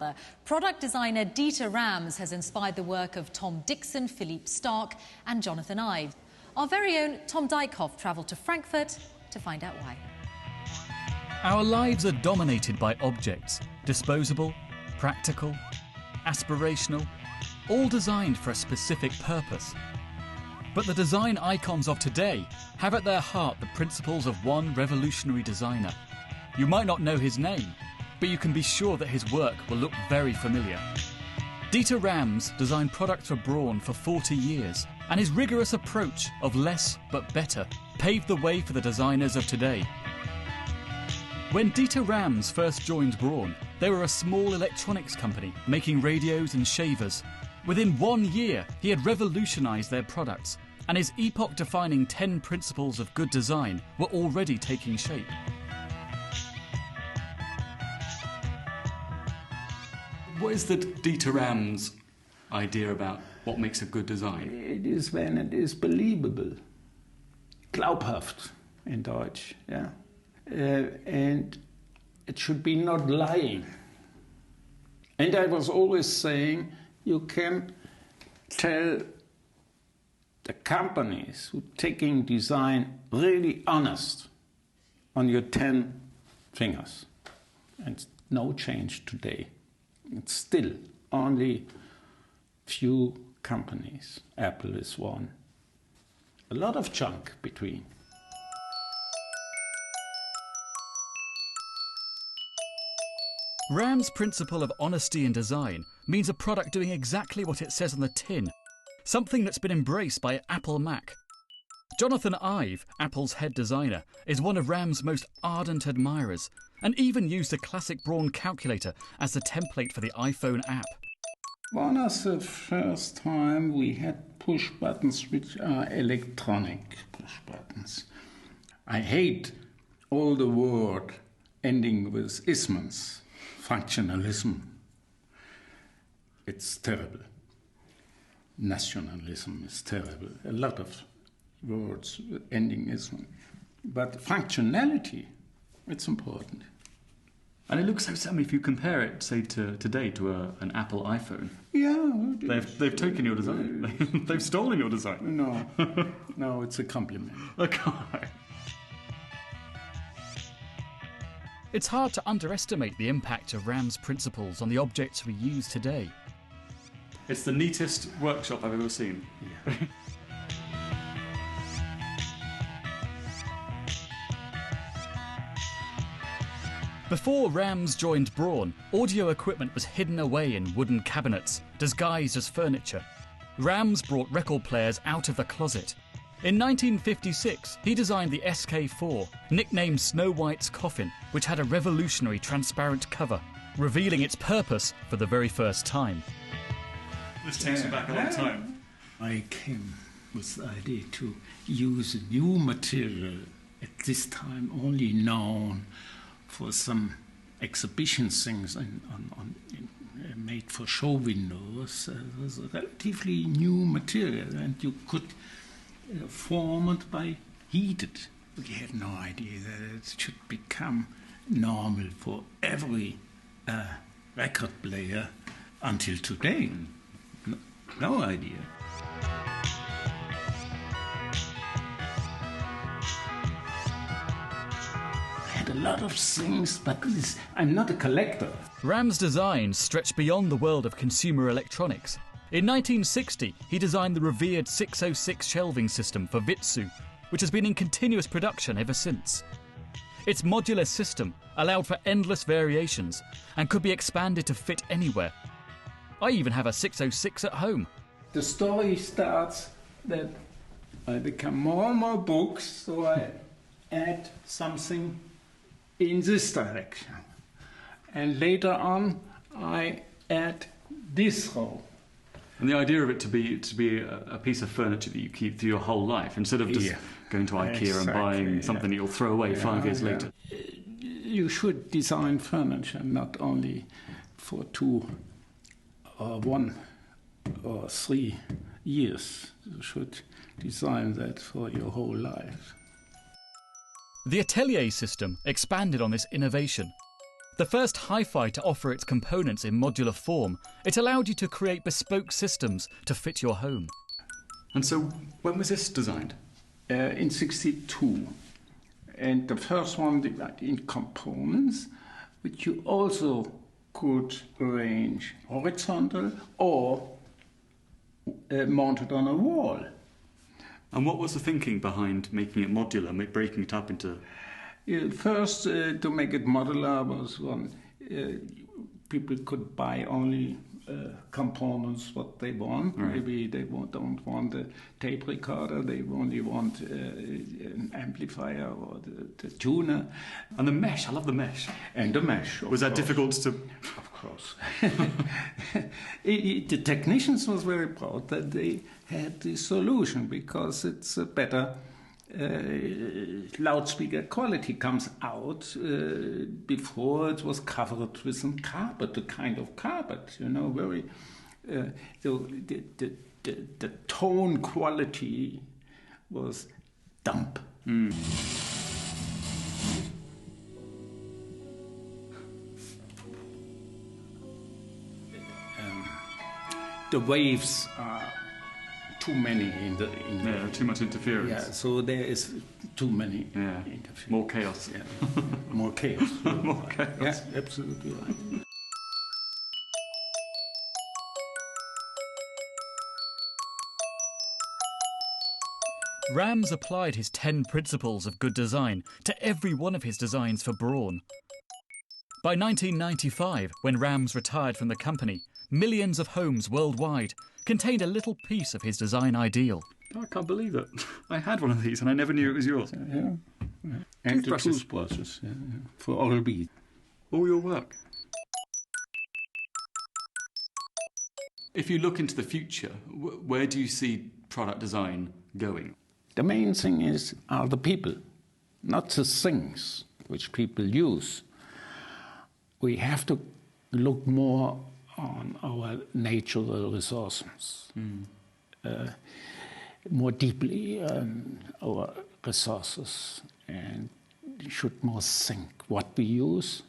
another. Product designer Dieter Rams has inspired the work of Tom Dixon, Philippe Starck and Jonathan Ive. Our very own Tom Dyckoff travelled to Frankfurt to find out why. Our lives are dominated by objects, disposable, practical, aspirational, all designed for a specific purpose. But the design icons of today have at their heart the principles of one revolutionary designer. You might not know his name, but you can be sure that his work will look very familiar. Dieter Rams designed products for Braun for 40 years, and his rigorous approach of less but better paved the way for the designers of today. When Dieter Rams first joined Braun, they were a small electronics company making radios and shavers. Within 1 year, he had revolutionised their products, and his epoch-defining 10 principles of good design were already taking shape. What is the Dieter Rams idea about what makes a good design? It is when it is believable. Glaubhaft in Deutsch, yeah. And it should be not lying. And I was always saying, you can tell the companies who are taking design really honest on your 10 fingers. And no change today. It's still only few companies. Apple is one. A lot of junk between. Rams' principle of honesty in design means a product doing exactly what it says on the tin, something that's been embraced by Apple Mac. Jonathan Ive, Apple's head designer, is one of Rams' most ardent admirers, and even used the classic Braun calculator as the template for the iPhone app. One of the first time we had push buttons which are electronic push buttons. I hate all the word ending with isms. Functionalism. It's terrible. Nationalism is terrible. A lot of words ending ism. But functionality, it's important. And it looks so similar if you compare it, say, to today to an Apple iPhone. Yeah. They've taken your design. They've stolen your design. No, it's a compliment. Okay. It's hard to underestimate the impact of Rams' principles on the objects we use today. It's the neatest workshop I've ever seen. Yeah. Before Rams joined Braun, audio equipment was hidden away in wooden cabinets, disguised as furniture. Rams brought record players out of the closet. In 1956, he designed the SK4, nicknamed Snow White's Coffin, which had a revolutionary transparent cover, revealing its purpose for the very first time. This takes you back a long time. I came with the idea to use a new material, at this time only known for some exhibition things made for show windows. It was a relatively new material, and you could form it by heated. We had no idea that it should become normal for every record player until today. No idea. I had a lot of things, but I'm not a collector. Rams' designs stretched beyond the world of consumer electronics. In 1960, he designed the revered 606 shelving system for Vitsu, which has been in continuous production ever since. Its modular system allowed for endless variations and could be expanded to fit anywhere. I even have a 606 at home. The story starts that I become more and more books, so I add something in this direction. And later on, I add this row. And the idea of it to be a piece of furniture that you keep through your whole life, instead of just going to IKEA and buying something that you'll throw away 5 years later. You should design furniture not only for 2 or 1 or 3 years. You should design that for your whole life. The atelier system expanded on this innovation. The first hi-fi to offer its components in modular form, it allowed you to create bespoke systems to fit your home. And so, when was this designed? In '62. And the first one divided in components, which you also could arrange horizontal or mounted on a wall. And what was the thinking behind making it modular, breaking it up into... First, to make it modular was one, people could buy only components what they want. Right. Maybe they don't want a tape recorder, they only want an amplifier or the tuner. And the mesh, I love the mesh. And the mesh. Was that difficult to... Of course. The technicians was very proud that they had the solution, because it's a better loudspeaker quality comes out. Before it was covered with some carpet, a kind of carpet, very... So the tone quality was dump. The waves are too many in the too much interference. Yeah, so there is too many interference. More chaos. Yeah. More chaos. More chaos. Yeah, absolutely right. Rams applied his 10 principles of good design to every one of his designs for Braun. By 1995, when Rams retired from the company, millions of homes worldwide contained a little piece of his design ideal. I can't believe it. I had one of these and I never knew it was yours. Yeah. And the toothbrushes for Oral-B. All your work. If you look into the future, where do you see product design going? The main thing are the people, not the things which people use. We have to look more on our natural resources, more deeply on our resources, and should more think what we use,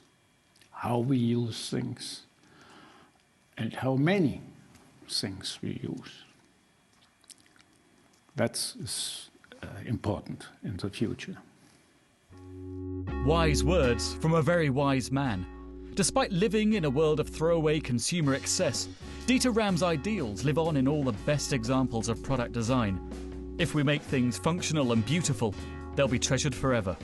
how we use things, and how many things we use. That's important in the future. Wise words from a very wise man. Despite living in a world of throwaway consumer excess, Dieter Ram's ideals live on in all the best examples of product design. If we make things functional and beautiful, they'll be treasured forever.